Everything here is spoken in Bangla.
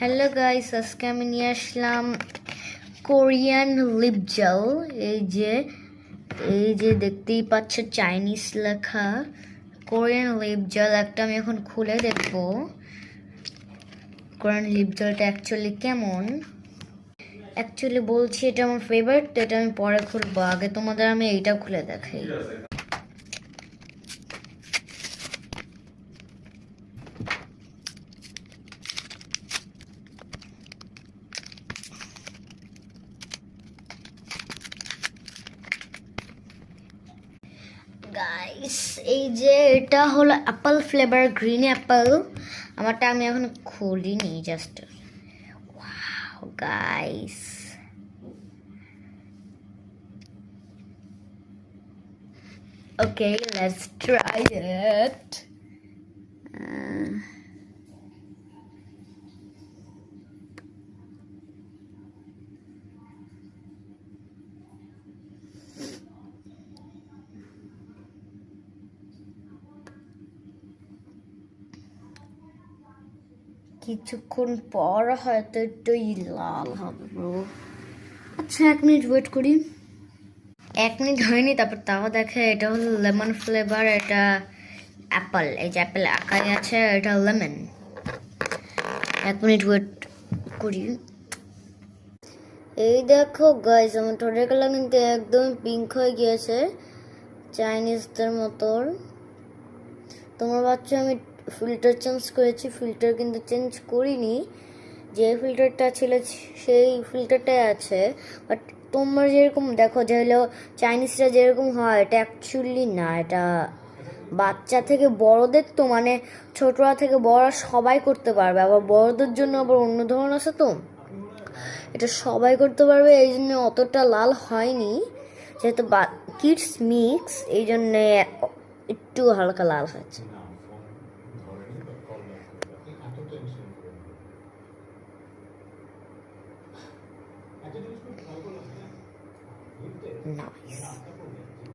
হ্যালো গাইস, আজকে আমি নিয়ে আসলাম কোরিয়ান লিপ জেল। এই যে দেখতেই পাচ্ছ চাইনিজ লেখা কোরিয়ান লিপ জেল। একটা আমি এখন খুলে দেখবো কোরিয়ান লিপ জেলটা অ্যাকচুয়ালি কেমন। অ্যাকচুয়ালি বলছি এটা আমার ফেভারিট, তো এটা আমি পরে খুলবো। আগে তোমাদের আমি এইটা খুলে দেখাই। গাইস, এই যে এটা হলো অ্যাপল ফ্লেভার, গ্রিন অ্যাপল। আমারটা আমি এখন খুলিনি, just wow guys. Okay, let's try it. কিছুক্ষণ পর হয়তো একটু লাল হবে ব্রো। আচ্ছা, 1 মিনিট ওয়েট করি। 1 মিনিট হয়নি, তারপর তাও দেখে এটা হলো লেমন ফ্লেভার, এটা অ্যাপল। এই যে অ্যাপেল আঁকাই আছে, এটা লেমন। 1 মিনিট ওয়েট করি। এই দেখো গাইস, আমার ঠোঁটের কালার কিন্তু একদম পিঙ্ক হয়ে গিয়েছে, চাইনিজদের মতন। তোমার বাচ্চা আমি ফিল্টার চেঞ্জ করেছি, ফিল্টার কিন্তু চেঞ্জ করিনি। যে ফিল্টারটা ছিল সেই ফিল্টারটাই আছে। বাট তোমরা যেরকম দেখো যে হলো চাইনিজরা যেরকম হয়, এটা অ্যাকচুয়ালি না। এটা বাচ্চা থেকে বড়দের, তো মানে ছোটরা থেকে বড়রা সবাই করতে পারবে। আবার বড়দের জন্য আবার অন্য ধরন আছে, তো এটা সবাই করতে পারবে। এই জন্য অতটা লাল হয়নি, যেহেতু কিডস মিক্স, এই জন্যে একটু হালকা লাল হয়েছে। নাইস।